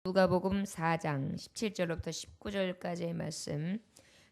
누가복음 4장 17절부터 19절까지의 말씀,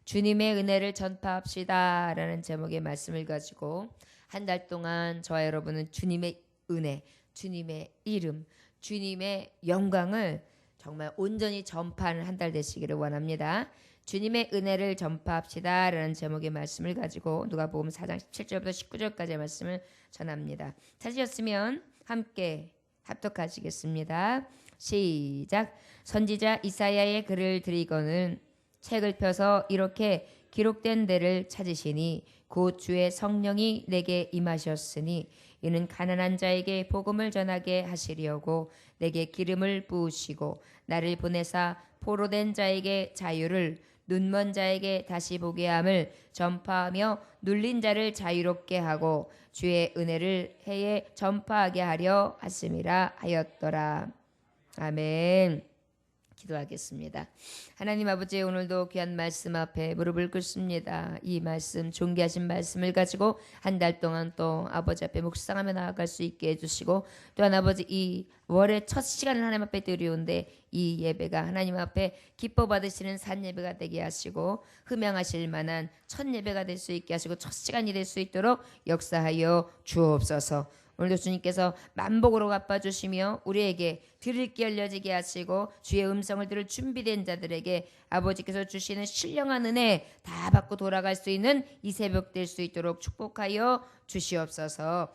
주님의 은혜를 전파합시다 라는 제목의 말씀을 가지고 한 달 동안 저와 여러분은 주님의 은혜, 주님의 이름, 주님의 영광을 정말 온전히 전파하는 한 달 되시기를 원합니다. 주님의 은혜를 전파합시다 라는 제목의 말씀을 가지고 누가복음 4장 17절부터 19절까지의 말씀을 전합니다. 찾으셨으면 함께 합독하시겠습니다. 시작. 선지자 이사야의 글을 들이거는 책을 펴서 이렇게 기록된 데를 찾으시니 곧 주의 성령이 내게 임하셨으니 이는 가난한 자에게 복음을 전하게 하시려고 내게 기름을 부으시고 나를 보내사 포로된 자에게 자유를, 눈먼 자에게 다시 보게 함을 전파하며 눌린 자를 자유롭게 하고 주의 은혜를 해에 전파하게 하려 하심이라 하였더라. 아멘. 기도하겠습니다. 하나님 아버지, 오늘도 귀한 말씀 앞에 무릎을 꿇습니다. 이 말씀, 존귀하신 말씀을 가지고 한 달 동안 또 아버지 앞에 묵상하며 나아갈 수 있게 해주시고, 또한 아버지 이 월의 첫 시간을 하나님 앞에 드리온데 이 예배가 하나님 앞에 기뻐 받으시는 산 예배가 되게 하시고 흠양하실 만한 첫 예배가 될 수 있게 하시고 첫 시간이 될 수 있도록 역사하여 주옵소서. 오늘도 주님께서 만복으로 갚아주시며 우리에게 들을 귀 열려지게 하시고 주의 음성을 들을 준비된 자들에게 아버지께서 주시는 신령한 은혜 다 받고 돌아갈 수 있는 이 새벽 될 수 있도록 축복하여 주시옵소서.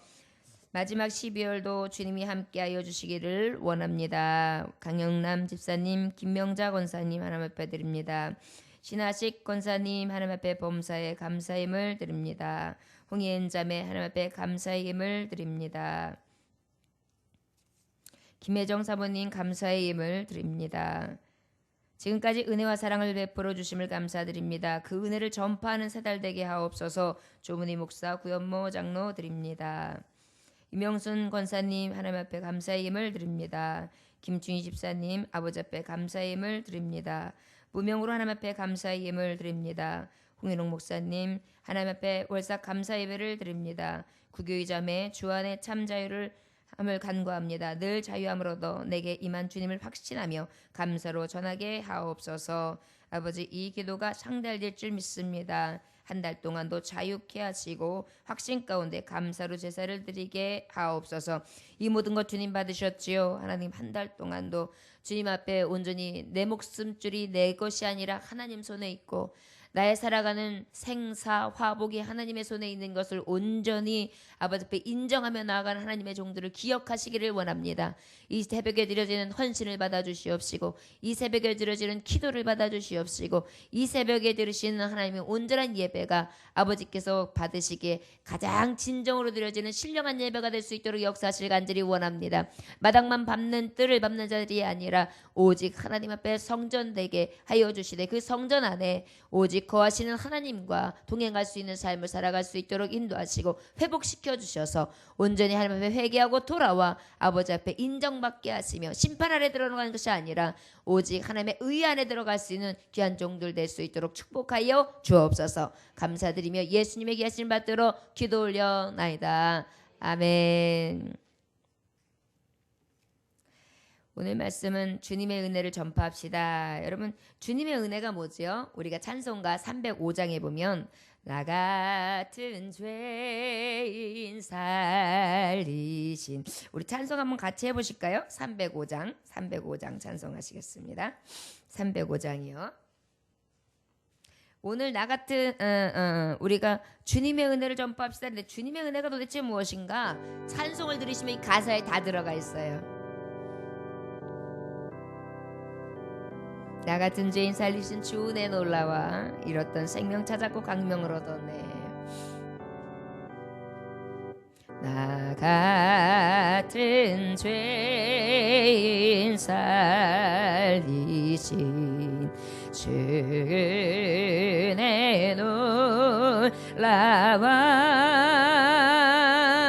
마지막 12월도 주님이 함께하여 주시기를 원합니다. 강영남 집사님, 김명자 권사님 하나님 앞에 드립니다. 신하식 권사님 하나님 앞에 범사에 감사의 힘을 드립니다. 홍예은 자매 하나님 앞에 감사의 힘을 드립니다. 김혜정 사모님 감사의 힘을 드립니다. 지금까지 은혜와 사랑을 베풀어 주심을 감사드립니다. 그 은혜를 전파하는 세 달 되게 하옵소서. 조문희 목사, 구현모 장로 드립니다. 이명순 권사님 하나님 앞에 감사의 힘을 드립니다. 김충희 집사님 아버지 앞에 감사의 힘을 드립니다. 무명으로 하나님 앞에 감사의 힘을 드립니다. 홍인홍 목사님 하나님 앞에 월삭 감사 예배를 드립니다. 구교의 자매 주안의 참 자유를 함을 간구합니다. 늘 자유함으로도 내게 임한 주님을 확신하며 감사로 전하게 하옵소서. 아버지, 이 기도가 상달될 줄 믿습니다. 한 달 동안도 자유케 하시고 확신 가운데 감사로 제사를 드리게 하옵소서. 이 모든 것 주님 받으셨지요. 하나님, 한 달 동안도 주님 앞에 온전히 내 목숨줄이 내 것이 아니라 하나님 손에 있고 나의 살아가는 생사 화복이 하나님의 손에 있는 것을 온전히 아버지 앞에 인정하며 나아가는 하나님의 종들을 기억하시기를 원합니다. 이 새벽에 드려지는 헌신을 받아주시옵시고 이 새벽에 드려지는 기도를 받아주시옵시고 이 새벽에 드리시는 하나님의 온전한 예배가 아버지께서 받으시기에 가장 진정으로 드려지는 신령한 예배가 될 수 있도록 역사하실 간절히 원합니다. 마당만 밟는 뜰을 밟는 자들이 아니라 오직 하나님 앞에 성전되게 하여 주시되 그 성전 안에 오직 거하시는 하나님과 동행할 수 있는 삶을 살아갈 수 있도록 인도하시고 회복시켜 주셔서 온전히 하나님 앞에 회개하고 돌아와 아버지 앞에 인정받게 하시며 심판 아래 들어가는 것이 아니라 오직 하나님의 의 안에 들어갈 수 있는 귀한 종들 될 수 있도록 축복하여 주옵소서. 감사드리며 예수님의 귀하신 받들어 기도 올려나이다. 아멘. 오늘 말씀은 주님의 은혜를 전파합시다. 여러분, 주님의 은혜가 뭐지요? 우리가 찬송가 305장에 보면 나 같은 죄인 살리신, 우리 찬송 한번 같이 해보실까요? 305장 찬송하시겠습니다. 305장이요. 오늘 나 같은 우리가 주님의 은혜를 전파합시다. 근데 주님의 은혜가 도대체 무엇인가? 찬송을 들으시면 이 가사에 다 들어가 있어요. 나 같은 죄인 살리신 주 은혜 놀라와 잃었던 생명 찾았고 강명을 얻었네. 나 같은 죄인 살리신 주 은혜 놀라와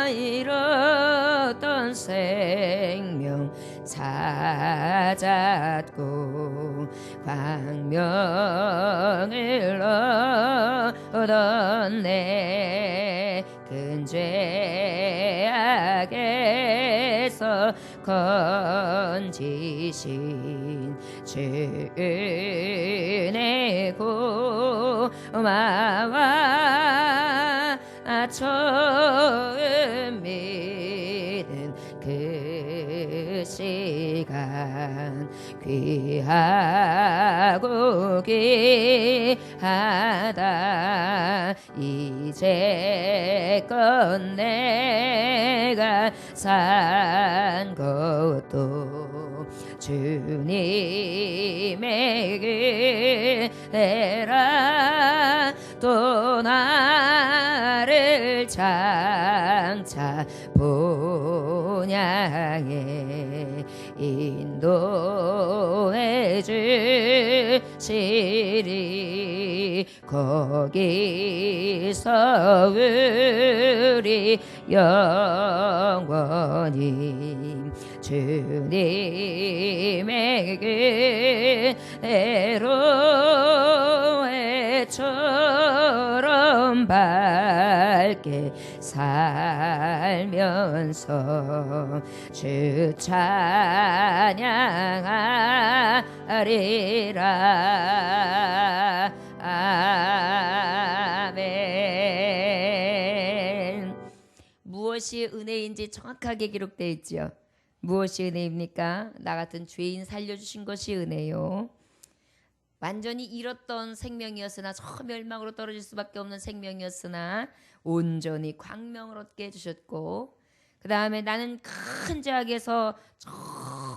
잃었던 생명 찾았고 광명을 얻었네. 큰 죄악에서 건지신 주의 고마와 처음 믿은 그 시간 귀하고 귀하다 이제껏 내가 산 것도 주님의 은혜라 또 나를 장차 본향에 인도해 주시리 거기서 우리 영원히 주님의 은혜로 해처럼 밝게 살면서 주 찬양하리라. 아멘. 무엇이 은혜인지 정확하게 기록되어 있지요. 무엇이 은혜입니까? 나 같은 죄인 살려주신 것이 은혜요. 완전히 잃었던 생명이었으나 저 멸망으로 떨어질 수밖에 없는 생명이었으나 온전히 광명을 얻게 해주셨고, 그 다음에 나는 큰 죄악에서 저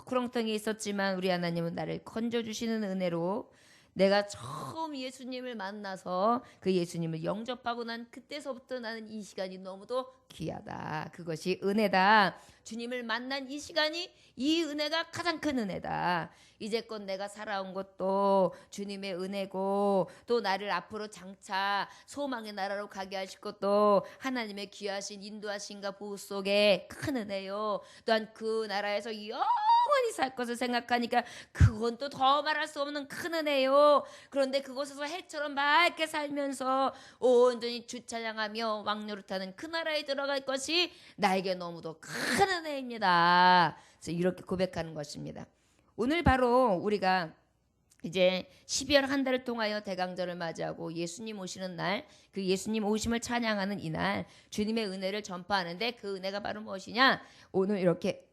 구렁텅이에 있었지만 우리 하나님은 나를 건져주시는 은혜로 내가 처음 예수님을 만나서 그 예수님을 영접하고 난 그때서부터 나는 이 시간이 너무도 귀하다. 그것이 은혜다. 주님을 만난 이 시간이 이 은혜가 가장 큰 은혜다. 이제껏 내가 살아온 것도 주님의 은혜고 또 나를 앞으로 장차 소망의 나라로 가게 하실 것도 하나님의 귀하신 인도하신가 보호 속에 큰 은혜요. 또한 그 나라에서 영원히 살 것을 생각하니까 그건 또 더 말할 수 없는 큰 은혜요. 그런데 그곳에서 해처럼 맑게 살면서 온전히 주 찬양하며 왕노릇하는 그 나라에 들어갈 것이 나에게 너무도 큰 은혜입니다. 그래서 이렇게 고백하는 것입니다. 오늘 바로 우리가 이제 12월 한 달을 통하여 대강절을 맞이하고 예수님 오시는 날, 그 예수님 오심을 찬양하는 이날 주님의 은혜를 전파하는데 그 은혜가 바로 무엇이냐? 오늘 이렇게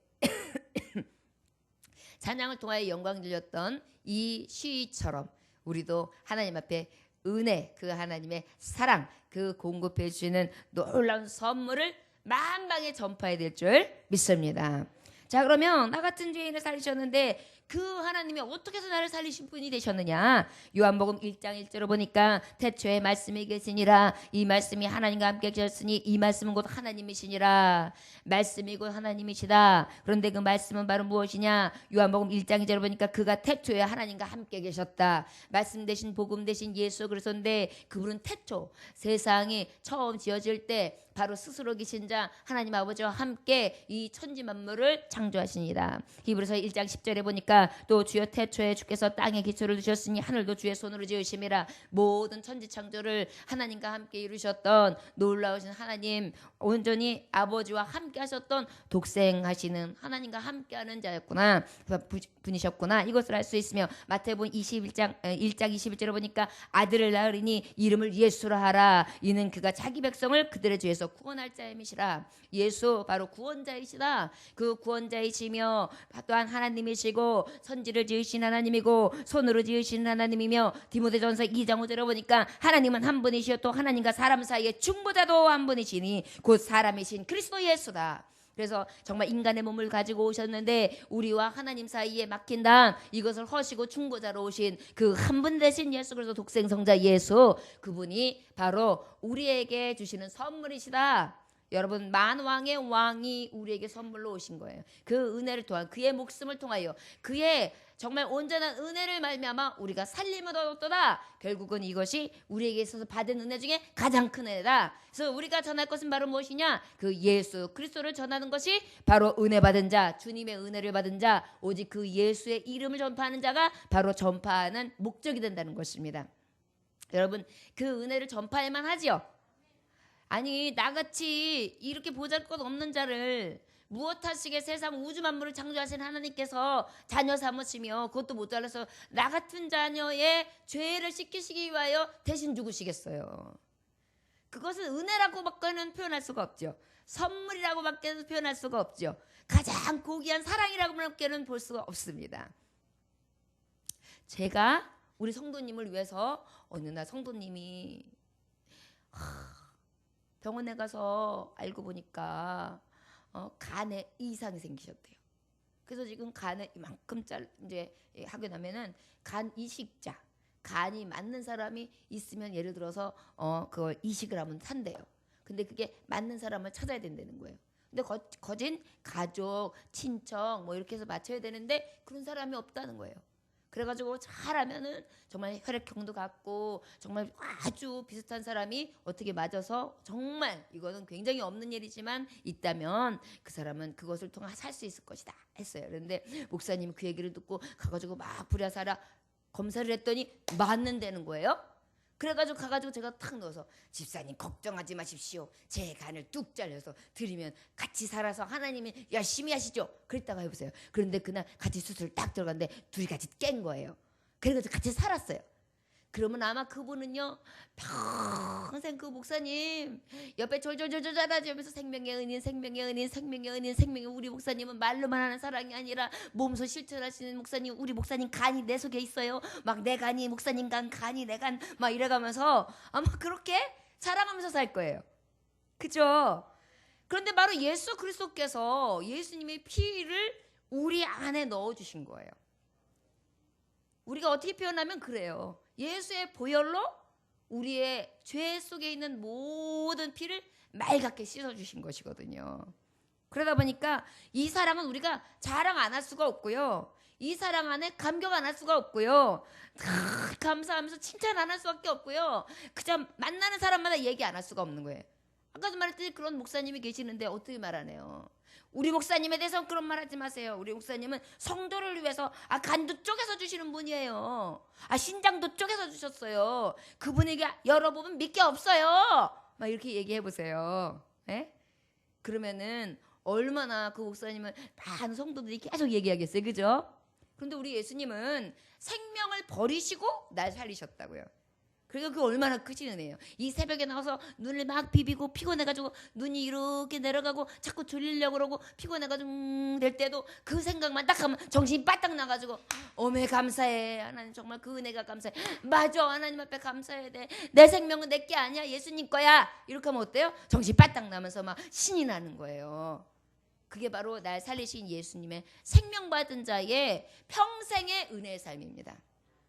찬양을 통하여 영광 들렸던 이 시위처럼 우리도 하나님 앞에 은혜, 그 하나님의 사랑, 그 공급해 주시는 놀라운 선물을 만방에 전파해야 될 줄 믿습니다. 자, 그러면 나 같은 죄인을 살리셨는데 그 하나님이 어떻게 해서 나를 살리신 분이 되셨느냐? 요한복음 1장 1절을 보니까 태초에 말씀이 계시니라. 이 말씀이 하나님과 함께 계셨으니 이 말씀은 곧 하나님이시니라. 말씀이 곧 하나님이시다. 그런데 그 말씀은 바로 무엇이냐? 요한복음 1장 2절을 보니까 그가 태초에 하나님과 함께 계셨다. 말씀 대신 복음 대신 예수 그리스도인데 그분은 태초, 세상이 처음 지어질 때 바로 스스로 계신 자 하나님 아버지와 함께 이 천지 만물을 창조하시니라. 히브리서 1장 10절에 보니까 또 주여 태초에 주께서 땅에 기초를 두셨으니 하늘도 주의 손으로 지으심이라. 모든 천지 창조를 하나님과 함께 이루셨던 놀라우신 하나님, 온전히 아버지와 함께 하셨던 독생하시는 하나님과 함께하는 자였구나, 분이셨구나, 이것을 알 수 있으며 마태복음 1장 21절에 보니까 아들을 낳으리니 이름을 예수라 하라. 이는 그가 자기 백성을 그들의 죄에서 구원할 자임이시라. 예수 바로 구원자이시다. 그 구원자이시며 또한 하나님이시고 선지를 지으신 하나님이고 손으로 지으신 하나님이며 디모데전서 2장 5절에 보니까 하나님은 한 분이시요 또 하나님과 사람 사이의 중보자도 한 분이시니 곧 사람이신 그리스도 예수다. 그래서 정말 인간의 몸을 가지고 오셨는데 우리와 하나님 사이에 막힌다. 이것을 허시고 중보자로 오신 그 한 분 대신 예수 그리스도 독생성자 예수, 그분이 바로 우리에게 주시는 선물이시다. 여러분, 만왕의 왕이 우리에게 선물로 오신 거예요. 그 은혜를 통한 그의 목숨을 통하여 그의 정말 온전한 은혜를 말미암아 우리가 살림을 얻었도다. 결국은 이것이 우리에게 있어서 받은 은혜 중에 가장 큰 은혜다. 그래서 우리가 전할 것은 바로 무엇이냐? 그 예수 그리스도를 전하는 것이 바로 은혜 받은 자, 주님의 은혜를 받은 자, 오직 그 예수의 이름을 전파하는 자가 바로 전파하는 목적이 된다는 것입니다. 여러분, 그 은혜를 전파할만 하지요? 아니, 나같이 이렇게 보잘것 없는 자를 무엇 하시게 세상 우주 만물을 창조하신 하나님께서 자녀 삼으시며 그것도 모자라서 나 같은 자녀의 죄를 씻기시기 위하여 대신 죽으시겠어요. 그것은 은혜라고밖에는 표현할 수가 없죠. 선물이라고밖에는 표현할 수가 없죠. 가장 고귀한 사랑이라고밖에는 볼 수가 없습니다. 제가 우리 성도님을 위해서 어느 날 성도님이 병원에 가서 알고 보니까 간에 이상이 생기셨대요. 그래서 지금 간에 이만큼 이제 하게 되면은 간 이식자, 간이 맞는 사람이 있으면 예를 들어서 그걸 이식을 하면 산대요. 근데 그게 맞는 사람을 찾아야 된다는 거예요. 근데 거진 가족, 친척 뭐 이렇게 해서 맞춰야 되는데 그런 사람이 없다는 거예요. 그래가지고 잘하면은 정말 혈액형도 같고 정말 아주 비슷한 사람이 어떻게 맞아서 정말 이거는 굉장히 없는 일이지만 있다면 그 사람은 그것을 통해 살 수 있을 것이다 했어요. 그런데 목사님이 그 얘기를 듣고 가가지고 막 부랴사랴 검사를 했더니 맞는다는 거예요. 그래가지고 가가지고 제가 탁 넣어서 집사님 걱정하지 마십시오. 제 간을 뚝 잘라서 드리면 같이 살아서 하나님이 열심히 하시죠. 그랬다가 해보세요. 그런데 그날 같이 수술 딱 들어갔는데 둘이 같이 깬 거예요. 그래가지고 같이 살았어요. 그러면 아마 그분은요 평생 그 목사님 옆에 졸졸졸졸 자라주면서 생명의 은인 생명의 은인 생명의 은인 생명의 우리 목사님은 말로만 하는 사랑이 아니라 몸소 실천하시는 목사님 우리 목사님 간이 내 속에 있어요. 막 내 간이 목사님 간이 내 간 막 이래가면서 아마 그렇게 사랑하면서 살 거예요. 그죠? 그런데 바로 예수 그리스도께서 예수님의 피를 우리 안에 넣어주신 거예요. 우리가 어떻게 표현하면 그래요. 예수의 보혈로 우리의 죄 속에 있는 모든 피를 맑게 씻어주신 것이거든요. 그러다 보니까 이 사랑은 우리가 자랑 안 할 수가 없고요. 이 사랑 안에 감격 안 할 수가 없고요. 감사하면서 칭찬 안 할 수밖에 없고요. 그냥 만나는 사람마다 얘기 안 할 수가 없는 거예요. 아까도 말했듯이 그런 목사님이 계시는데 어떻게 말하네요. 우리 목사님에 대해서 그런 말 하지 마세요. 우리 목사님은 성도를 위해서 간도 쪼개서 주시는 분이에요. 신장도 쪼개서 주셨어요. 그분에게 열어보면 믿게 없어요. 막 이렇게 얘기해 보세요. 예? 그러면은 얼마나 그 목사님은 많은 성도들이 계속 얘기하겠어요. 그죠? 그런데 우리 예수님은 생명을 버리시고 날 살리셨다고요. 그리고 그 얼마나 크신 은혜예요. 이 새벽에 나와서 눈을 막 비비고 피곤해가지고 눈이 이렇게 내려가고 자꾸 졸리려고 그러고 피곤해가지고 될 때도 그 생각만 딱 하면 정신이 바짝 나가지고 어메 감사해 하나님 정말 그 은혜가 감사해. 맞아 하나님 앞에 감사해야 돼. 내 생명은 내게 아니야 예수님 거야. 이렇게 하면 어때요? 정신이 바짝 나면서 막 신이 나는 거예요. 그게 바로 날 살리신 예수님의 생명 받은 자의 평생의 은혜의 삶입니다.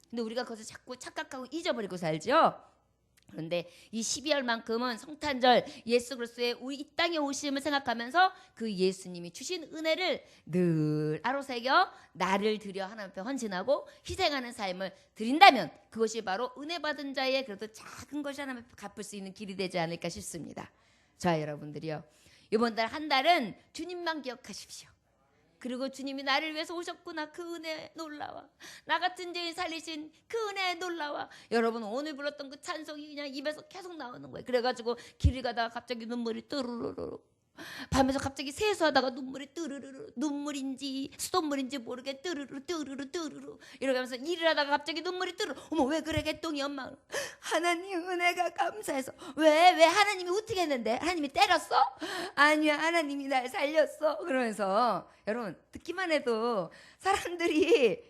근데 우리가 그것을 자꾸 착각하고 잊어버리고 살죠. 그런데 이 12월만큼은 성탄절 예수 그리스도의 우리 이 땅에 오심을 생각하면서 그 예수님이 주신 은혜를 늘 아로새겨 나를 드려 하나님 앞에 헌신하고 희생하는 삶을 드린다면 그것이 바로 은혜 받은 자의 그래도 작은 것이 하나님 앞에 갚을 수 있는 길이 되지 않을까 싶습니다. 자 여러분들이요. 이번 달 한 달은 주님만 기억하십시오. 그리고 주님이 나를 위해서 오셨구나. 그 은혜 놀라워. 나 같은 죄인 살리신 그 은혜 놀라워. 여러분 오늘 불렀던 그 찬송이 그냥 입에서 계속 나오는 거예요. 그래가지고 길을 가다가 갑자기 눈물이 뜨르르르 밤에서 갑자기 세수하다가 눈물이 뜨르르르 눈물인지 수돗물인지 모르게 뜨르르 뜨르르 뜨르르 이러면서 일을 하다가 갑자기 눈물이 뜨르르 어머 왜 그래 개똥이 엄마 하나님 은혜가 감사해서 왜 하나님이 어떻게 했는데 하나님이 때렸어? 아니야 하나님이 날 살렸어 그러면서 여러분 듣기만 해도 사람들이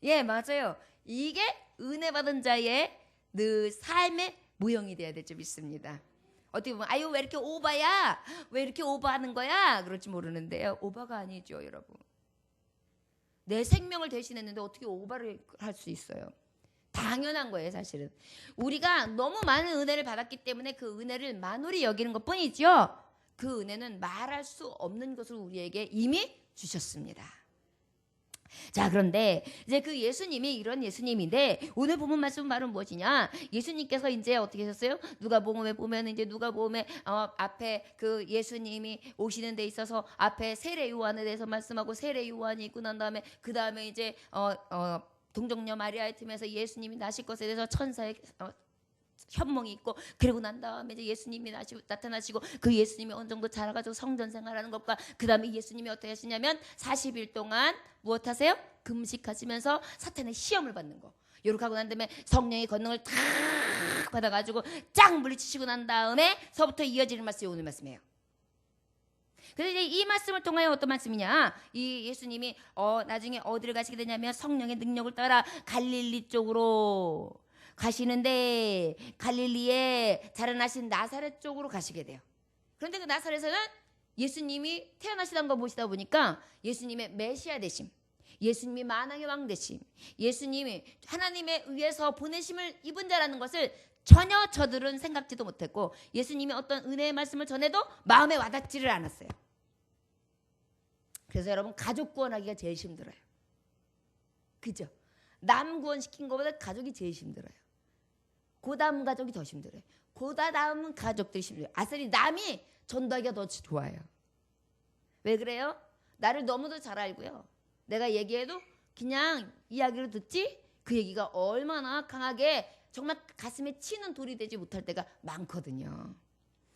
예 맞아요 이게 은혜 받은 자의 늘 삶의 모형이 돼야 될 줄 믿습니다. 어떻게 보면 아유 왜 이렇게 오바야? 왜 이렇게 오바하는 거야? 그럴지 모르는데요. 오바가 아니죠 여러분. 내 생명을 대신했는데 어떻게 오바를 할 수 있어요? 당연한 거예요 사실은. 우리가 너무 많은 은혜를 받았기 때문에 그 은혜를 만홀히 여기는 것뿐이죠. 그 은혜는 말할 수 없는 것을 우리에게 이미 주셨습니다. 자 그런데 이제 그 예수님이 이런 예수님인데 오늘 본문 말씀은 바로 무엇이냐? 예수님께서 이제 어떻게 하셨어요? 누가복음에 보면 이제 누가복음에 앞에 그 예수님이 오시는 데 있어서 앞에 세례 요한에 대해서 말씀하고 세례 요한이 있고 난 다음에 그 다음에 이제 동정녀 마리아의 틈에서 예수님이 나실 것에 대해서 천사의 현몽이 있고, 그리고 난 다음에 이제 예수님이 나타나시고 그 예수님이 어느 정도 자라가지고 성전 생활하는 것과 그 다음에 예수님이 어떻게 하시냐면 40일 동안 무엇 하세요? 금식하시면서 사탄의 시험을 받는 거. 요렇게 하고 난 다음에 성령의 권능을 탁 받아가지고 쫙 물리치시고 난 다음에 서부터 이어지는 말씀이 오늘 말씀이에요. 그래서 이제 이 말씀을 통하여 어떤 말씀이냐, 이 예수님이 나중에 어디를 가시게 되냐면 성령의 능력을 따라 갈릴리 쪽으로 가시는데 갈릴리에 자라나신 나사렛 쪽으로 가시게 돼요. 그런데 그 나사렛에는 예수님이 태어나시던 거 보시다 보니까 예수님의 메시아 되심, 예수님이 만왕의 왕 되심, 예수님이 하나님에 의해서 보내심을 입은 자라는 것을 전혀 저들은 생각지도 못했고, 예수님이 어떤 은혜의 말씀을 전해도 마음에 와닿지를 않았어요. 그래서 여러분, 가족 구원하기가 제일 힘들어요. 그죠? 남 구원시킨 것보다 가족이 제일 힘들어요. 그 다음 가족이 더 힘들어요. 그 다음 가족들이 힘들어요. 아싸리 남이 전도하기가 더 좋아요. 왜 그래요? 나를 너무도 잘 알고요. 내가 얘기해도 그냥 이야기를 듣지 그 얘기가 얼마나 강하게 정말 가슴에 치는 돌이 되지 못할 때가 많거든요.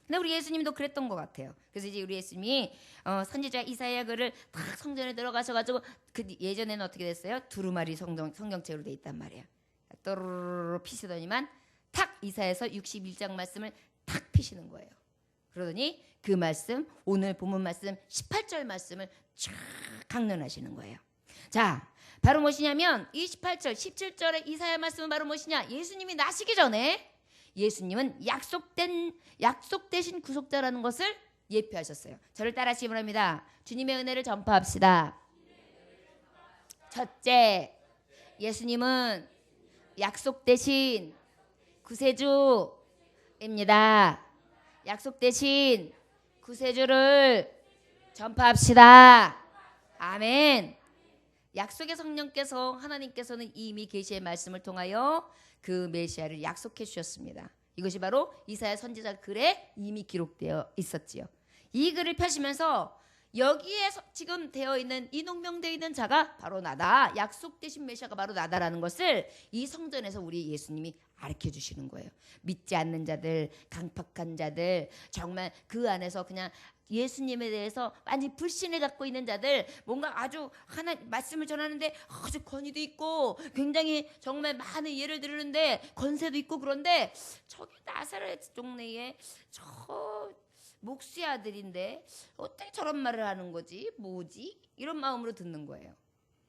근데 우리 예수님도 그랬던 것 같아요. 그래서 이제 우리 예수님이 선지자 이사야 글을 딱 성전에 들어가셔가지고, 그 예전에는 어떻게 됐어요? 두루마리 성경책으로 돼 있단 말이에요. 또르르르 피시더니만 탁 이사야서 61장 말씀을 탁 피시는 거예요. 그러더니 그 말씀, 오늘 본문 말씀 18절 말씀을 쫙 강론하시는 거예요. 자, 바로 무엇이냐면 28절, 17절의 이사야 말씀은 바로 무엇이냐? 예수님이 나시기 전에 예수님은 약속되신 구속자라는 것을 예표하셨어요. 저를 따라하시기 바랍니다. 주님의 은혜를 전파합시다. 첫째, 예수님은 약속되신 구세주입니다. 약속되신 구세주를 전파합시다. 아멘. 약속의 성령께서, 하나님께서는 이미 계시의 말씀을 통하여 그 메시아를 약속해 주셨습니다. 이것이 바로 이사야 선지자 글에 이미 기록되어 있었지요. 이 글을 펴시면서 여기에 지금 되어 있는, 이 농명되어 있는 자가 바로 나다, 약속되신 메시아가 바로 나다라는 것을 이 성전에서 우리 예수님이 가르쳐 주시는 거예요. 믿지 않는 자들, 강팍한 자들, 정말 그 안에서 그냥 예수님에 대해서 완전 불신을 갖고 있는 자들, 뭔가 아주 하나 말씀을 전하는데 아주 권위도 있고 굉장히 정말 많은 예를 들으는데 권세도 있고, 그런데 저기 나사렛 동네에 저 목수의 아들인데 어떻게 저런 말을 하는 거지? 뭐지? 이런 마음으로 듣는 거예요.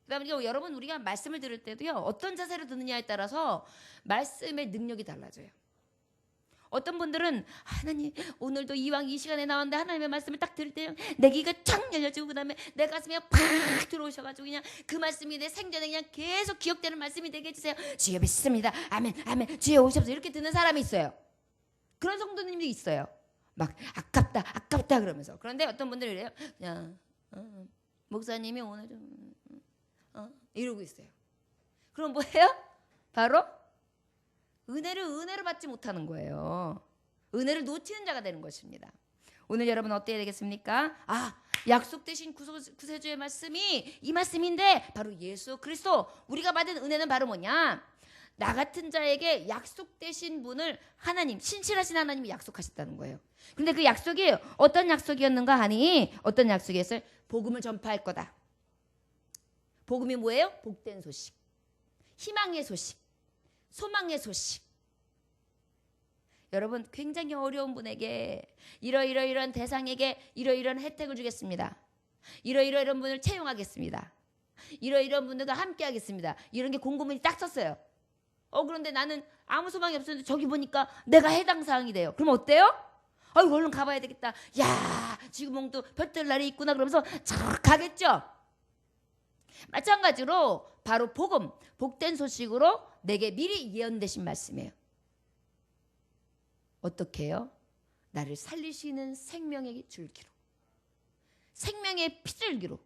그다음에 여러분, 우리가 말씀을 들을 때도요, 어떤 자세로 듣느냐에 따라서 말씀의 능력이 달라져요. 어떤 분들은 하나님, 오늘도 이왕 이 시간에 나왔는데 하나님의 말씀을 딱 들을 때 내 귀가 쫙 열려지고, 그다음에 내 가슴에 팍 들어오셔가지고 그냥 그 말씀이 내 생전에 그냥 계속 기억되는 말씀이 되게 해주세요. 주여 믿습니다. 아멘, 아멘. 주여 오셔서 이렇게 듣는 사람이 있어요. 그런 성도님도 있어요. 막 아깝다 그러면서. 그런데 어떤 분들이 이래요. 그냥 목사님이 오늘 좀 이러고 있어요. 그럼 뭐예요? 바로 은혜를 받지 못하는 거예요. 은혜를 놓치는 자가 되는 것입니다. 오늘 여러분 어때야 되겠습니까? 약속되신 구세주의 말씀이 이 말씀인데 바로 예수 그리스도, 우리가 받은 은혜는 바로 뭐냐? 나 같은 자에게 약속되신 분을 하나님, 신실하신 하나님이 약속하셨다는 거예요. 근데 그 약속이 어떤 약속이었는가 하니, 어떤 약속이었어요? 복음을 전파할 거다. 복음이 뭐예요? 복된 소식, 희망의 소식, 소망의 소식. 여러분, 굉장히 어려운 분에게 이러이러이러한 대상에게 이러이러한 혜택을 주겠습니다. 이러이러이러한 분을 채용하겠습니다. 이러이러한 분들과 함께 하겠습니다. 이런 게 공고문이 딱 썼어요. 그런데 나는 아무 소망이 없었는데 저기 보니까 내가 해당 사항이 돼요. 그럼 어때요? 아이고, 얼른 가봐야 되겠다. 야, 지구멍도 별들 날이 있구나 그러면서 쫙 가겠죠. 마찬가지로 바로 복음, 복된 소식으로 내게 미리 예언되신 말씀이에요. 어떻게 해요? 나를 살리시는 생명의 줄기로, 생명의 피줄기로.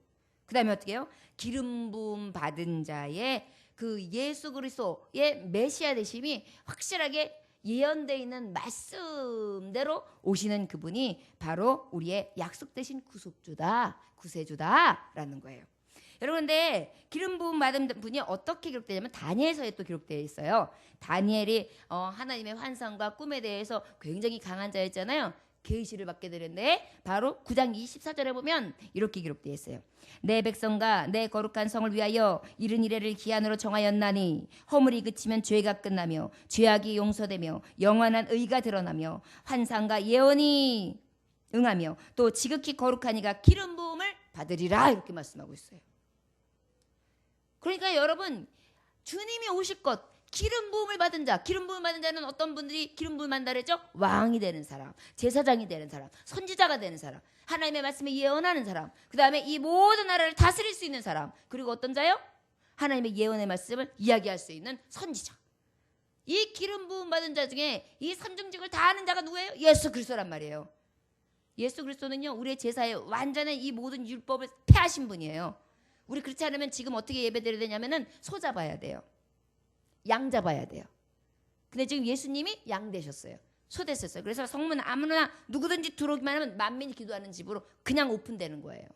그 다음에 어떻게 해요? 기름 부음 받은 자의 그 예수 그리스도의 메시아 되심이 확실하게 예언되어 있는 말씀대로 오시는 그분이 바로 우리의 약속되신 구속주다, 구세주다라는 거예요. 여러분, 근데 기름 부음 받은 분이 어떻게 기록되냐면 다니엘서에 또 기록되어 있어요. 다니엘이 하나님의 환상과 꿈에 대해서 굉장히 강한 자였잖아요. 계시를 받게 되는데 바로 9장 24절에 보면 이렇게 기록되어 있어요. 내 백성과 내 거룩한 성을 위하여 이른 이래를 기한으로 정하였나니 허물이 그치면 죄가 끝나며 죄악이 용서되며 영원한 의가 드러나며 환상과 예언이 응하며 또 지극히 거룩한 이가 기름 부음을 받으리라, 이렇게 말씀하고 있어요. 그러니까 여러분, 주님이 오실 것, 기름 부음을 받은 자, 기름 부음을 받은 자는 어떤 분들이 기름 부음을 받는다 그랬죠? 왕이 되는 사람, 제사장이 되는 사람, 선지자가 되는 사람, 하나님의 말씀을 예언하는 사람, 그 다음에 이 모든 나라를 다스릴 수 있는 사람, 그리고 어떤 자요? 하나님의 예언의 말씀을 이야기할 수 있는 선지자. 이 기름 부음 받은 자 중에 이 삼중직을 다 하는 자가 누구예요? 예수 그리스도란 말이에요. 예수 그리스도는요, 우리의 제사에 완전히 이 모든 율법을 폐하신 분이에요. 우리 그렇지 않으면 지금 어떻게 예배드려야 되냐면은 소 잡아야 돼요. 양 잡아야 돼요. 근데 지금 예수님이 양 되셨어요. 소 되셨어요. 그래서 성문 아무나 누구든지 들어오기만 하면 만민이 기도하는 집으로 그냥 오픈되는 거예요.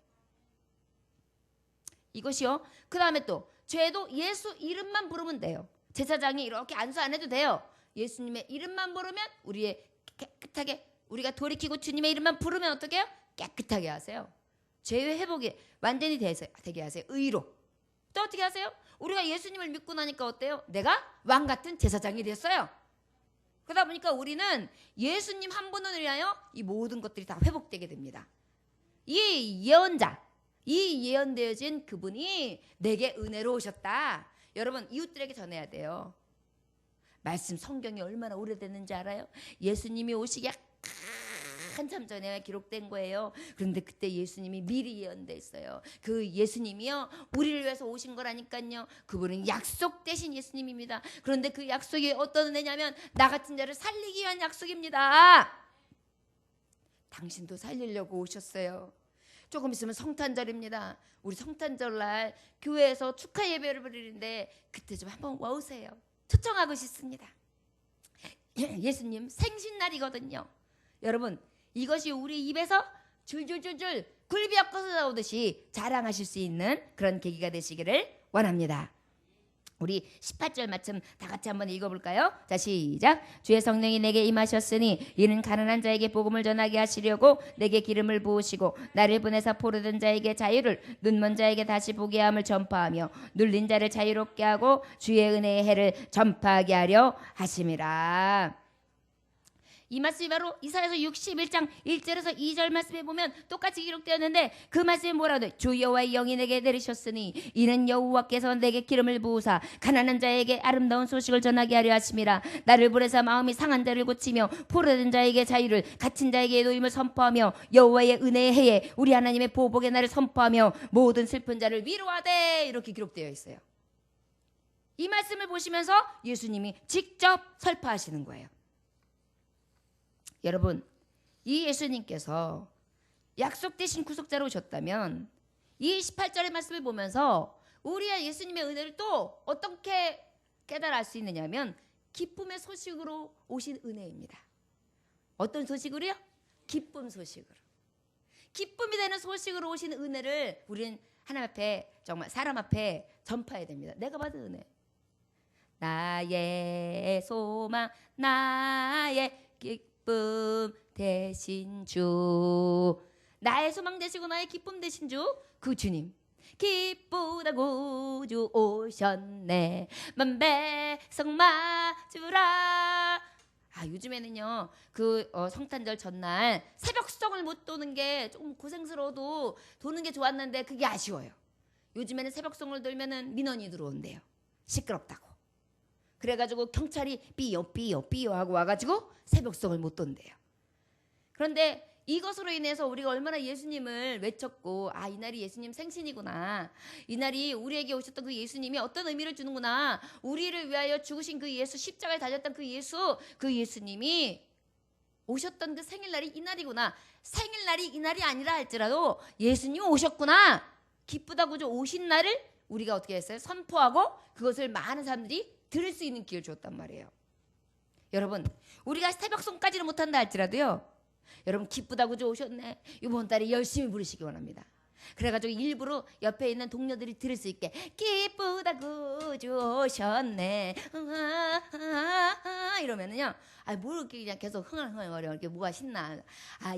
이것이요. 그 다음에 또 죄도 예수 이름만 부르면 돼요. 제사장이 이렇게 안수 안 해도 돼요. 예수님의 이름만 부르면 우리의 깨끗하게, 우리가 돌이키고 주님의 이름만 부르면 어떻게 해요? 깨끗하게 하세요. 죄의 회복이 완전히 되게 하세요. 의로. 또 어떻게 하세요? 우리가 예수님을 믿고 나니까 어때요? 내가 왕 같은 제사장이 됐어요. 그러다 보니까 우리는 예수님 한 분을 위하여 이 모든 것들이 다 회복되게 됩니다. 이 예언자, 이 예언되어진 그분이 내게 은혜로 오셨다. 여러분, 이웃들에게 전해야 돼요. 말씀 성경이 얼마나 오래됐는지 알아요? 예수님이 오시기 한참 전에 기록된 거예요. 그런데 그때 예수님이 미리 예언돼 있어요. 그 예수님이요, 우리를 위해서 오신 거라니까요. 그분은 약속 되신 예수님입니다. 그런데 그 약속이 어떤 은혜냐면 나 같은 자를 살리기 위한 약속입니다. 당신도 살리려고 오셨어요. 조금 있으면 성탄절입니다. 우리 성탄절날 교회에서 축하 예배를 드리는데 그때 좀 한번 와오세요. 초청하고 싶습니다. 예수님 생신날이거든요. 여러분, 이것이 우리 입에서 줄줄줄줄 굴비 엮어서 나오듯이 자랑하실 수 있는 그런 계기가 되시기를 원합니다. 우리 18절 말씀 다 같이 한번 읽어볼까요? 자, 시작. 주의 성령이 내게 임하셨으니 이는 가난한 자에게 복음을 전하게 하시려고 내게 기름을 부으시고 나를 보내사 포로된 자에게 자유를, 눈먼 자에게 다시 보게 함을 전파하며 눌린 자를 자유롭게 하고 주의 은혜의 해를 전파하게 하려 하심이라. 이 말씀이 바로 이사야서 61장 1절에서 2절 말씀에 보면 똑같이 기록되었는데 그 말씀이 뭐라고 해요? 주 여호와의 영이 내게 내리셨으니 이는 여호와께서 내게 기름을 부으사 가난한 자에게 아름다운 소식을 전하게 하려 하심이라. 나를 보내사 마음이 상한 자를 고치며 포로된 자에게 자유를, 갇힌 자에게 노임을 선포하며 여호와의 은혜의 해에 우리 하나님의 보복의 날을 선포하며 모든 슬픈 자를 위로하되, 이렇게 기록되어 있어요. 이 말씀을 보시면서 예수님이 직접 설파하시는 거예요. 여러분, 이 예수님께서 약속되신 구속자로 오셨다면 이 18절의 말씀을 보면서 우리의 예수님의 은혜를 또 어떻게 깨달아 알 수 있느냐면 기쁨의 소식으로 오신 은혜입니다. 어떤 소식으로요? 기쁨 소식으로. 기쁨이 되는 소식으로 오신 은혜를 우리는 하나님 앞에, 정말 사람 앞에 전파해야 됩니다. 내가 받은 은혜. 나의 소망, 나의 기쁨 되신 주, 나의 소망 되시고 나의 기쁨 되신 주, 그 주님. 기쁘다 구주 오셨네, 만백성 맞으라. 요즘에는요, 성탄절 전날 새벽송을 못 도는 게 조금 고생스러워도 도는 게 좋았는데 그게 아쉬워요. 요즘에는 새벽송을 들면은 민원이 들어온대요. 시끄럽다고. 그래가지고 경찰이 삐요 하고 와가지고 새벽송을 못 돈대요. 그런데 이것으로 인해서 우리가 얼마나 예수님을 외쳤고, 이날이 예수님 생신이구나, 이날이 우리에게 오셨던 그 예수님이 어떤 의미를 주는구나, 우리를 위하여 죽으신 그 예수, 십자가에 달렸던 그 예수님이 오셨던 그 생일날이 이날이구나. 생일날이 이날이 아니라 할지라도 예수님 오셨구나, 기쁘다고 오신 날을 우리가 어떻게 했어요? 선포하고 그것을 많은 사람들이 들을 수 있는 기회를 줬단 말이에요. 여러분, 우리가 새벽송까지는 못한다 할지라도요, 여러분 기쁘다고 오셨네, 이번 달에 열심히 부르시기 원합니다. 그래가지고 일부러 옆에 있는 동료들이 들을 수 있게 기쁘다고 주셨네 이러면은요, 뭘 이렇게 그냥 계속 흥얼흥얼거려. 이렇게 뭐가 신나.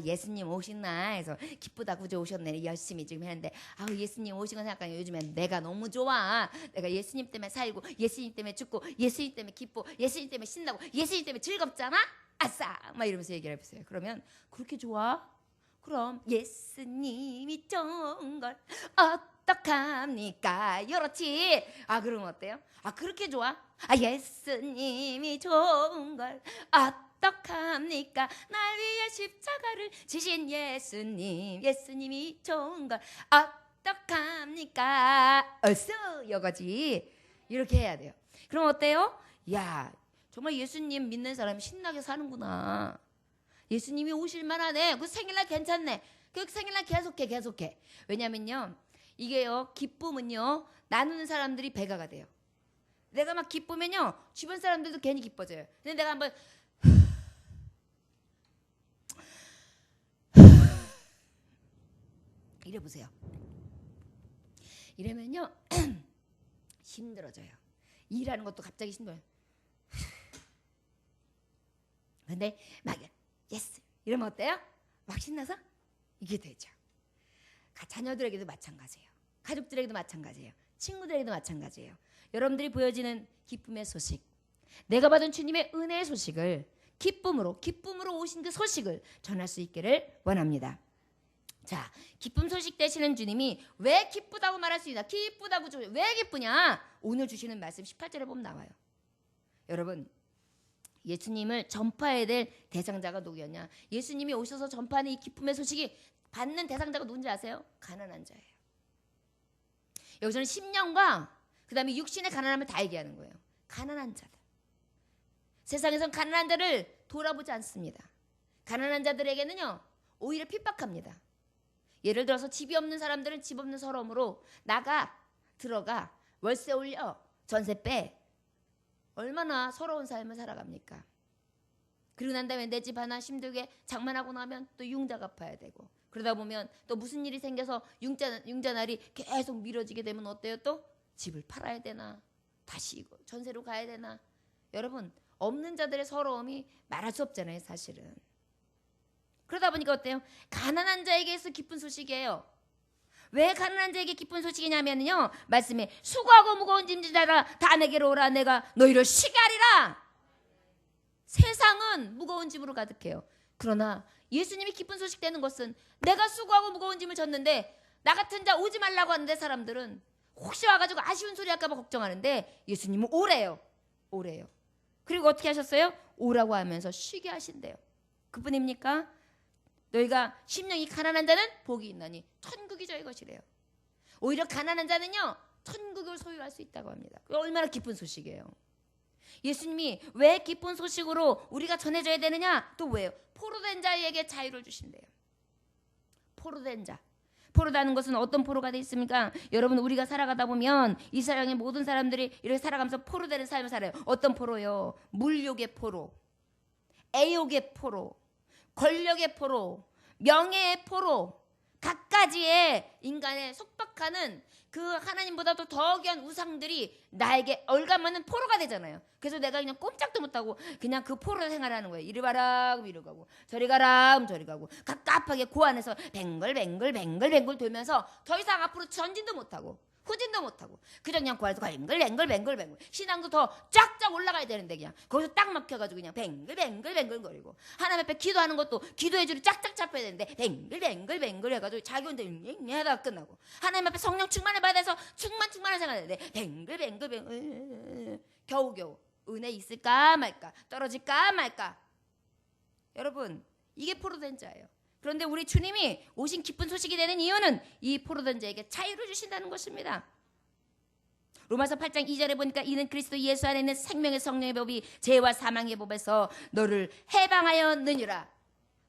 예수님 오신나 해서 기쁘다 구주 오셨네 열심히 지금 했는데, 예수님 오신 거 생각하니까 요즘엔 내가 너무 좋아. 내가 예수님 때문에 살고, 예수님 때문에 죽고, 예수님 때문에 기쁘고, 예수님 때문에 신나고, 예수님 때문에 즐겁잖아. 아싸 막 이러면서 얘기를 해보세요. 그러면 그렇게 좋아? 그럼 예수님이 좋은 걸 어떡합니까? 이렇지. 그러면 어때요? 그렇게 좋아? 예수님이 좋은 걸 어떡합니까? 날 위해 십자가를 지신 예수님이 좋은 걸 어떡합니까? 얼쑤 이거지. 이렇게 해야 돼요. 그럼 어때요? 야, 정말 예수님 믿는 사람이 신나게 사는구나. 예수님이 오실만하네. 그 생일날 괜찮네. 그 생일날 계속해. 왜냐면요, 이게요, 기쁨은요, 나누는 사람들이 배가가 돼요. 내가 막 기쁘면요, 주변 사람들도 괜히 기뻐져요. 근데 내가 한번 이래 보세요. 이러면요 힘들어져요. 일하는 것도 갑자기 힘들어요. 근데 막 예스 이러면 어때요? 막 신나서 이게 되죠. 자녀들에게도 마찬가지예요. 가족들에게도 마찬가지예요. 친구들에게도 마찬가지예요. 여러분들이 보여지는 기쁨의 소식, 내가 받은 주님의 은혜의 소식을 기쁨으로 오신 그 소식을 전할 수 있기를 원합니다. 자, 기쁨 소식 되시는 주님이 왜 기쁘다고 말할 수 있나? 기쁘다고 왜 기쁘냐? 오늘 주시는 말씀 18절에 보면 나와요. 여러분, 예수님을 전파해야 될 대상자가 누구였냐? 예수님이 오셔서 전파하는 이 기쁨의 소식이 받는 대상자가 누군지 아세요? 가난한 자예요. 여기서는 심령과 그 다음에 육신의 가난함을 다 얘기하는 거예요. 가난한 자들. 세상에선 가난한 자를 돌아보지 않습니다. 가난한 자들에게는요, 오히려 핍박합니다. 예를 들어서 집이 없는 사람들은 집 없는 서러움으로 나가, 들어가, 월세 올려, 전세 빼. 얼마나 서러운 삶을 살아갑니까? 그리고 난 다음에 내 집 하나 힘들게 장만하고 나면 또 융자 갚아야 되고, 그러다 보면 또 무슨 일이 생겨서 융자날이 계속 미뤄지게 되면 어때요? 또 집을 팔아야 되나, 다시 이거 전세로 가야 되나. 여러분, 없는 자들의 서러움이 말할 수 없잖아요, 사실은. 그러다 보니까 어때요? 가난한 자에게서 기쁜 소식이에요. 왜 가난한 자에게 기쁜 소식이냐면요, 말씀에 수고하고 무거운 짐진 자라 다 내게로 오라, 내가 너희를 쉬게 하리라. 세상은 무거운 짐으로 가득해요. 그러나 예수님이 기쁜 소식 되는 것은, 내가 수고하고 무거운 짐을 졌는데 나 같은 자 오지 말라고 하는데 사람들은 혹시 와가지고 아쉬운 소리 할까 봐 걱정하는데, 예수님은 오래요. 그리고 어떻게 하셨어요? 오라고 하면서 쉬게 하신대요. 그뿐입니까? 너희가 심령이 가난한 자는 복이 있나니 천국이 저희 것이래요. 오히려 가난한 자는요, 천국을 소유할 수 있다고 합니다. 얼마나 기쁜 소식이에요. 예수님이 왜 기쁜 소식으로 우리가 전해줘야 되느냐? 또 왜요? 포로된 자에게 자유를 주신대요. 포로된 자. 포로다는 것은 어떤 포로가 돼 있습니까? 여러분, 우리가 살아가다 보면 이 세상의 모든 사람들이 이렇게 살아가면서 포로되는 삶을 살아요. 어떤 포로요? 물욕의 포로, 애욕의 포로, 권력의 포로, 명예의 포로, 갖가지의 인간의 속박하는 그 하나님보다도 더 귀한 우상들이 나에게 얼감하는 포로가 되잖아요. 그래서 내가 그냥 꼼짝도 못하고 그냥 그 포로 생활하는 거예요. 이리 가라 그럼 이리 가고, 저리 가라 그럼 저리 가고, 갑갑하게 그 안에서 뱅글뱅글 돌면서 더 이상 앞으로 전진도 못하고 후진도 못하고 그냥 그 안에서 뱅글뱅글 신앙도 더 쫙쫙 올라가야 되는데 그냥 거기서 딱 막혀가지고 그냥 뱅글뱅글 거리고, 하나님 앞에 기도하는 것도 기도의 줄이 짝짝 잡혀야 되는데 뱅글 해가지고 자기 혼자 하다가 끝나고, 하나님 앞에 성령 충만을 받아서 충만을 생각하는데 뱅글 겨우겨우 은혜 있을까 말까, 떨어질까 말까. 여러분, 이게 포로된 자예요. 그런데 우리 주님이 오신 기쁜 소식이 되는 이유는 이 포로된 자에게 자유를 주신다는 것입니다. 로마서 8장 2절에 보니까 이는 그리스도 예수 안에 있는 생명의 성령의 법이 죄와 사망의 법에서 너를 해방하였느니라.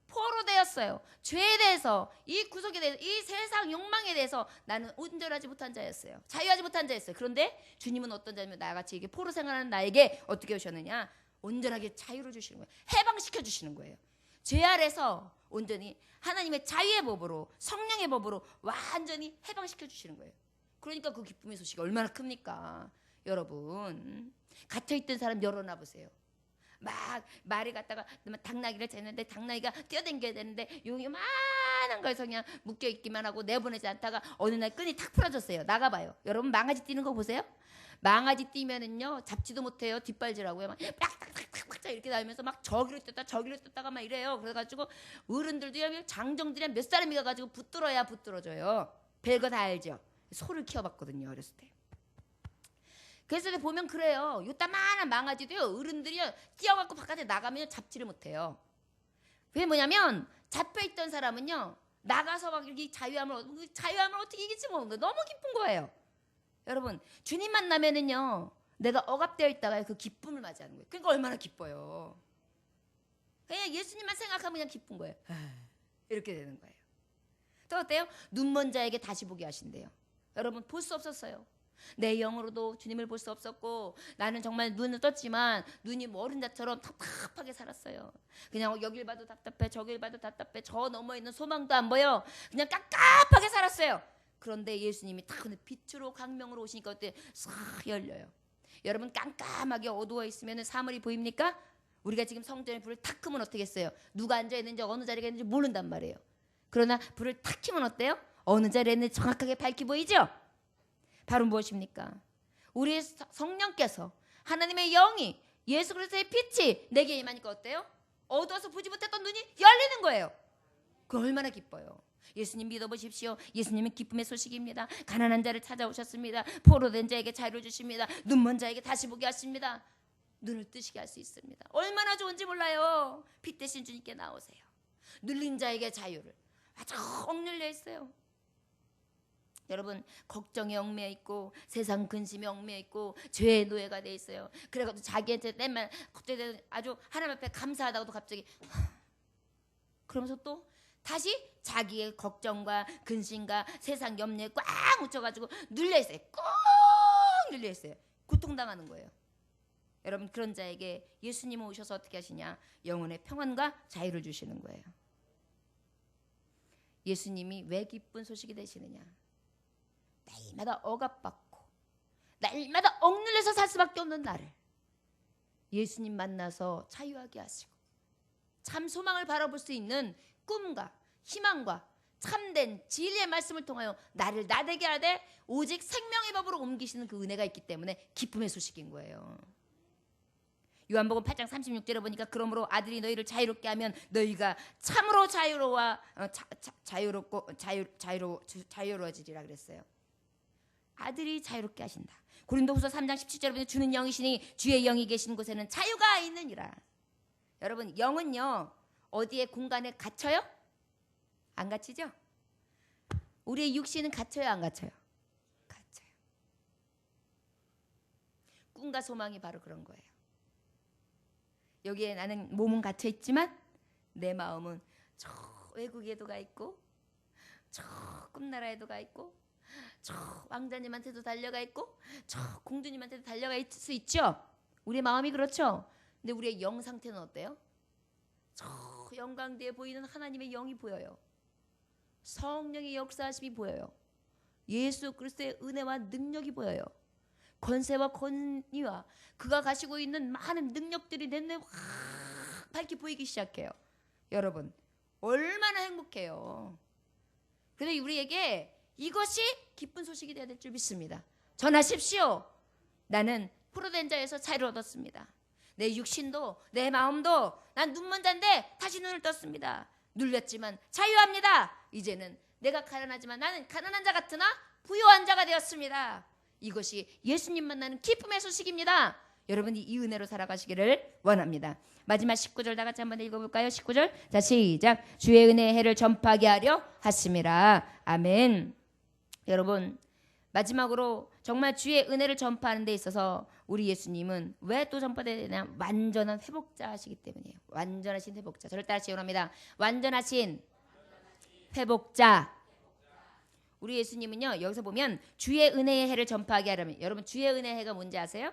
포로되었어요. 죄에 대해서, 이 구속에 대해서, 이 세상 욕망에 대해서 나는 온전하지 못한 자였어요. 자유하지 못한 자였어요. 그런데 주님은 어떤 자냐면 나같이 이게 포로 생활하는 나에게 어떻게 오셨느냐? 온전하게 자유를 주시는 거예요. 해방시켜 주시는 거예요. 죄 아래서 온전히 하나님의 자유의 법으로 성령의 법으로 완전히 해방시켜 주시는 거예요. 그러니까 그 기쁨의 소식이 얼마나 큽니까? 여러분 갇혀있던 사람 열어놔 보세요. 막 말을 갖다가 당나귀를 쟀는데 당나귀가 뛰어댕겨야 되는데 용이 많은 거에서 그냥 묶여있기만 하고 내보내지 않다가 어느 날 끈이 탁 풀어졌어요. 나가봐요. 여러분 망아지 뛰는 거 보세요. 망아지 뛰면은요 잡지도 못해요. 뒷발질하고요. 막 빡빡빡빡 이렇게 다니면서 막 저기로 뛰었다가 막 이래요. 그래가지고 어른들도 장정들이 몇 사람이 가가지고 붙들어야 붙들어져요. 별거 다 알죠. 소를 키워봤거든요 어렸을 때. 그래서 보면 그래요. 요따만한 망아지도요 어른들이요 뛰어갖고 바깥에 나가면 잡지를 못해요. 그게 뭐냐면 잡혀있던 사람은요 나가서 막 이렇게 자유함을 어떻게 이기지 못하는 너무 기쁜 거예요. 여러분 주님 만나면은요 내가 억압되어 있다가 그 기쁨을 맞이하는 거예요. 그러니까 얼마나 기뻐요. 그냥 예수님만 생각하면 그냥 기쁜 거예요. 이렇게 되는 거예요. 또 어때요? 눈먼 자에게 다시 보게 하신대요. 여러분 볼 수 없었어요. 내 영으로도 주님을 볼 수 없었고 나는 정말 눈을 떴지만 눈이 머른 자처럼 답답하게 살았어요. 그냥 여길 봐도 답답해 저길 봐도 답답해 저 넘어 있는 소망도 안 보여. 그냥 깝깝하게 살았어요. 그런데 예수님이 딱 빛으로 광명으로 오시니까 어때? 싹 열려요. 여러분 깜깜하게 어두워 있으면 사물이 보입니까? 우리가 지금 성전에 불을 탁 끄면 어떻게 했어요? 누가 앉아있는지 어느 자리가 있는지 모른단 말이에요. 그러나 불을 탁 켜면 어때요? 어느 자리에 있는지 정확하게 밝게 보이죠? 바로 무엇입니까? 우리 성령께서 하나님의 영이 예수 그리스도의 빛이 내게 임하니까 어때요? 어두워서 보지 못했던 눈이 열리는 거예요. 그 얼마나 기뻐요. 예수님 믿어보십시오. 예수님은 기쁨의 소식입니다. 가난한 자를 찾아오셨습니다. 포로된 자에게 자유를 주십니다. 눈먼 자에게 다시 보게 하십니다. 눈을 뜨시게 할 수 있습니다. 얼마나 좋은지 몰라요. 빛 대신 주님께 나오세요. 눌린 자에게 자유를. 아주 억눌려 있어요. 여러분 걱정에 얽매여 있고 세상 근심에 얽매여 있고 죄의 노예가 돼 있어요. 그래가지고 자기한테 맨날 걱정되는 아주 하나님 앞에 감사하다가도 갑자기 그러면서 또 다시 자기의 걱정과 근심과 세상 염려에 꽉 묻혀가지고 눌려 있어요. 꾹 눌려 있어요. 고통당하는 거예요. 여러분 그런 자에게 예수님은 오셔서 어떻게 하시냐? 영혼의 평안과 자유를 주시는 거예요. 예수님이 왜 기쁜 소식이 되시느냐? 날마다 억압받고 날마다 억눌려서 살 수밖에 없는 나를 예수님 만나서 자유하게 하시고 참 소망을 바라볼 수 있는 꿈과 희망과 참된 진리의 말씀을 통하여 나를 나되게 하되 오직 생명의 법으로 옮기시는 그 은혜가 있기 때문에 기쁨의 소식인 거예요. 요한복음 8장 36절에 보니까 그러므로 아들이 너희를 자유롭게 하면 너희가 참으로 자유로워지리라 그랬어요. 아들이 자유롭게 하신다. 고린도후서 3장 17절에 보면 주는 영이시니 주의 영이 계신 곳에는 자유가 있느니라. 여러분 영은요 어디에 공간에 갇혀요? 안 갇히죠? 우리의 육신은 갇혀요 안 갇혀요? 갇혀요. 꿈과 소망이 바로 그런 거예요. 여기에 나는 몸은 갇혀 있지만 내 마음은 저 외국에도 가 있고 저 꿈나라에도 가 있고 저 왕자님한테도 달려가 있고 저 공주님한테도 달려가 있을 수 있죠. 우리의 마음이 그렇죠. 근데 우리의 영 상태는 어때요? 저 영광대에 보이는 하나님의 영이 보여요. 성령의 역사하심이 보여요. 예수 그리스도의 은혜와 능력이 보여요. 권세와 권위와 그가 가지고 있는 많은 능력들이 내 눈에 확 밝게 보이기 시작해요. 여러분 얼마나 행복해요. 그래서 우리에게 이것이 기쁜 소식이 되어야 될 줄 믿습니다. 전하십시오. 나는 포로된 자에서 자유를 얻었습니다. 내 육신도 내 마음도 난 눈먼 자인데 다시 눈을 떴습니다. 눌렸지만 자유합니다. 이제는 내가 가난하지만 나는 가난한 자 같으나 부유한 자가 되었습니다. 이것이 예수님 만나는 기쁨의 소식입니다. 여러분이 이 은혜로 살아가시기를 원합니다. 마지막 19절 다 같이 한번 읽어볼까요? 19절 자 시작. 주의 은혜의 해를 전파하게 하려 하심이라. 아멘. 여러분 마지막으로 정말 주의 은혜를 전파하는 데 있어서 우리 예수님은 왜 또 전파되어야 되냐? 완전한 회복자 하시기 때문이에요. 완전하신 회복자. 저를 따라 시원합니다. 완전하신 회복자. 우리 예수님은요 여기서 보면 주의 은혜의 해를 전파하게 하려면 여러분 주의 은혜의 해가 뭔지 아세요?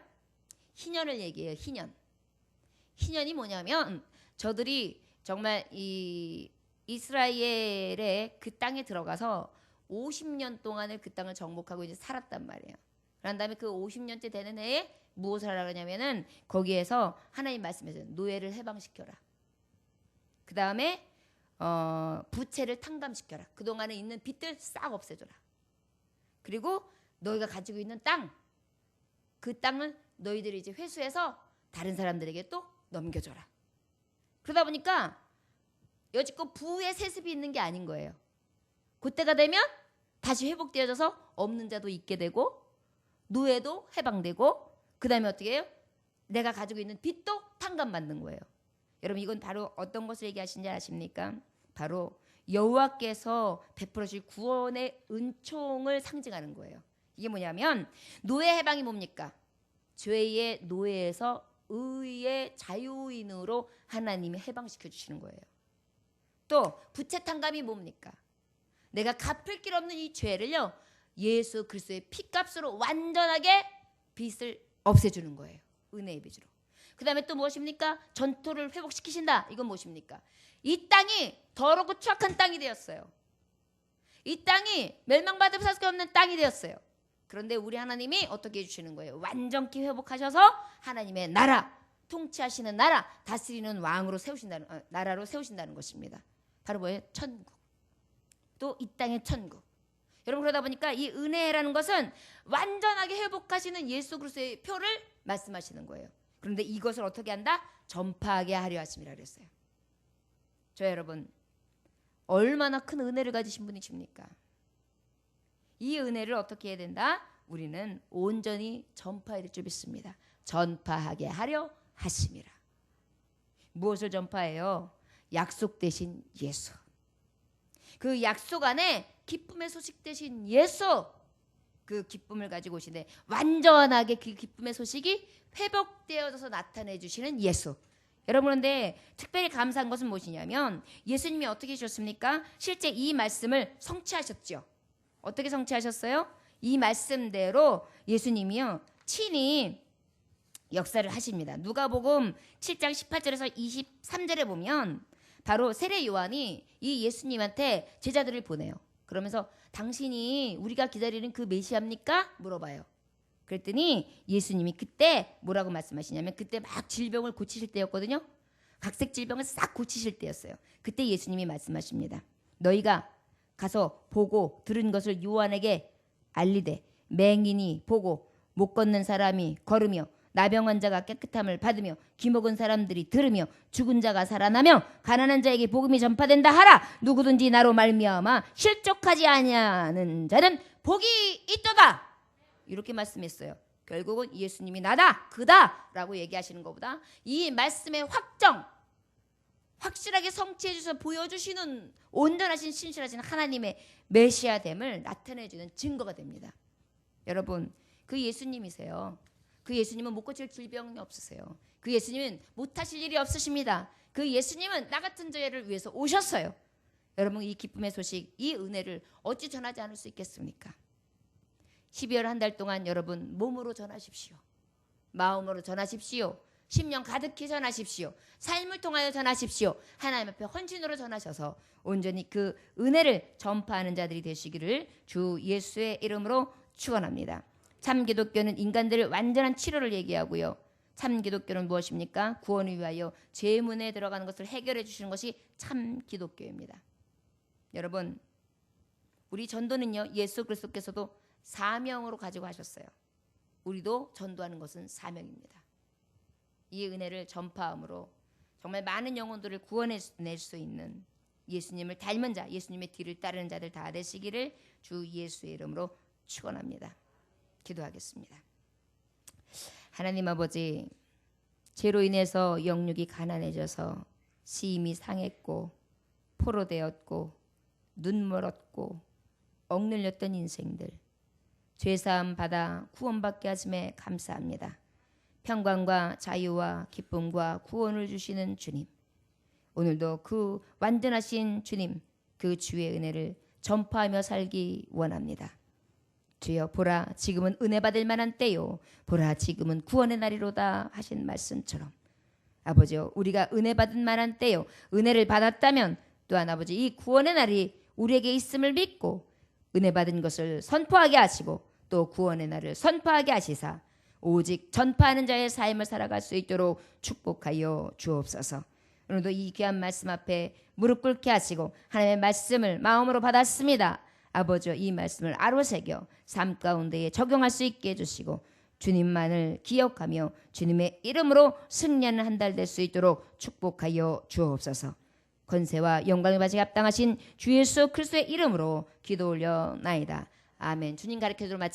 희년을 얘기해요. 희년. 희년이 뭐냐면 저들이 정말 이 이스라엘의 그 땅에 들어가서 50년 동안을 그 땅을 정복하고 이제 살았단 말이에요. 그런 다음에 그 50년째 되는 해에 무엇을 하라 그러냐면은 거기에서 하나님 말씀에서 노예를 해방시켜라. 그 다음에 부채를 탕감시켜라. 그동안에 있는 빚들 싹 없애줘라. 그리고 너희가 가지고 있는 땅, 그 땅을 너희들이 이제 회수해서 다른 사람들에게 또 넘겨줘라. 그러다 보니까 여지껏 부의 세습이 있는 게 아닌 거예요. 그때가 되면 다시 회복되어져서 없는 자도 있게 되고 노예도 해방되고 그 다음에 어떻게 해요? 내가 가지고 있는 빚도 탕감받는 거예요. 여러분 이건 바로 어떤 것을 얘기하시는지 아십니까? 바로 여호와께서 베풀어 주실 구원의 은총을 상징하는 거예요. 이게 뭐냐면 노예 해방이 뭡니까? 죄의 노예에서 의의 자유인으로 하나님이 해방시켜 주시는 거예요. 또 부채 탕감이 뭡니까? 내가 갚을 길 없는 이 죄를요 예수 그리스도의 피값으로 완전하게 빚을 없애주는 거예요. 은혜의 빚으로. 그 다음에 또 무엇입니까? 전토를 회복시키신다. 이건 무엇입니까? 이 땅이 더럽고 추악한 땅이 되었어요. 이 땅이 멸망받을 수밖에 없는 땅이 되었어요. 그런데 우리 하나님이 어떻게 해주시는 거예요? 완전히 회복하셔서 하나님의 나라, 통치하시는 나라, 다스리는 왕으로 세우신다는 나라로 세우신다는 것입니다. 바로 뭐예요? 천국. 또 이 땅의 천국. 여러분 그러다 보니까 이 은혜라는 것은 완전하게 회복하시는 예수 그리스도의 표를 말씀하시는 거예요. 그런데 이것을 어떻게 한다? 전파하게 하려 하심이라 그랬어요. 저 여러분 얼마나 큰 은혜를 가지신 분이십니까? 이 은혜를 어떻게 해야 된다? 우리는 온전히 전파해야 될 줄 믿습니다. 전파하게 하려 하심이라. 무엇을 전파해요? 약속 되신 예수. 그 약속 안에 기쁨의 소식 되신 예수. 그 기쁨을 가지고 오시는데 완전하게 그 기쁨의 소식이 회복되어져서 나타내 주시는 예수. 여러분 그런데 특별히 감사한 것은 무엇이냐면 예수님이 어떻게 하셨습니까? 실제 이 말씀을 성취하셨죠. 어떻게 성취하셨어요? 이 말씀대로 예수님이요 친히 역사를 하십니다. 누가복음 7장 18절에서 23절에 보면 바로 세례 요한이 이 예수님한테 제자들을 보내요. 그러면서 당신이 우리가 기다리는 그 메시아입니까? 물어봐요. 그랬더니 예수님이 그때 뭐라고 말씀하시냐면 그때 막 질병을 고치실 때였거든요. 각색 질병을 싹 고치실 때였어요. 그때 예수님이 말씀하십니다. 너희가 가서 보고 들은 것을 요한에게 알리되 맹인이 보고 못 걷는 사람이 걸으며 나병 환자가 깨끗함을 받으며 귀먹은 사람들이 들으며 죽은 자가 살아나며 가난한 자에게 복음이 전파된다 하라. 누구든지 나로 말미암아 실족하지 아니하는 자는 복이 있도다. 이렇게 말씀했어요. 결국은 예수님이 나다 그다 라고 얘기하시는 것보다 이 말씀의 확실하게 성취해 주셔서 보여주시는 온전하신 신실하신 하나님의 메시아됨을 나타내주는 증거가 됩니다. 여러분 그 예수님이세요. 그 예수님은 못 고칠 질병이 없으세요. 그 예수님은 못하실 일이 없으십니다. 그 예수님은 나 같은 죄를 위해서 오셨어요. 여러분 이 기쁨의 소식, 이 은혜를 어찌 전하지 않을 수 있겠습니까? 12월 한 달 동안 여러분 몸으로 전하십시오. 마음으로 전하십시오. 심령 가득히 전하십시오. 삶을 통하여 전하십시오. 하나님 앞에 헌신으로 전하셔서 온전히 그 은혜를 전파하는 자들이 되시기를 주 예수의 이름으로 축원합니다. 참 기독교는 인간들의 완전한 치료를 얘기하고요. 참 기독교는 무엇입니까? 구원을 위하여 죄의 문에 들어가는 것을 해결해 주시는 것이 참 기독교입니다. 여러분 우리 전도는요 예수 그리스도께서도 사명으로 가지고 하셨어요. 우리도 전도하는 것은 사명입니다. 이 은혜를 전파함으로 정말 많은 영혼들을 구원해낼 수 있는 예수님을 닮은 자, 예수님의 뒤를 따르는 자들 다 되시기를 주 예수의 이름으로 축원합니다. 기도하겠습니다. 하나님 아버지, 죄로 인해서 영육이 가난해져서 심히 상했고 포로되었고 눈멀었고 억눌렸던 인생들 죄사함 받아 구원받게 하심에 감사합니다. 평강과 자유와 기쁨과 구원을 주시는 주님, 오늘도 그 완전하신 주님 그 주의 은혜를 전파하며 살기 원합니다. 주여 보라 지금은 은혜 받을 만한 때요 보라 지금은 구원의 날이로다 하신 말씀처럼 아버지여 우리가 은혜 받은 만한 때요 은혜를 받았다면 또한 아버지 이 구원의 날이 우리에게 있음을 믿고 은혜 받은 것을 선포하게 하시고 또 구원의 날을 선포하게 하시사 오직 전파하는 자의 삶을 살아갈 수 있도록 축복하여 주옵소서. 오늘도 이 귀한 말씀 앞에 무릎 꿇게 하시고 하나님의 말씀을 마음으로 받았습니다. 아버지와 이 말씀을 아로새겨 삶 가운데에 적용할 수 있게 해주시고 주님만을 기억하며 주님의 이름으로 승리하는 한 달 될 수 있도록 축복하여 주옵소서. 권세와 영광을 받으시기 합당하신 주 예수 그리스도의 이름으로 기도 올려나이다. 아멘. 주님 가르쳐주러 마치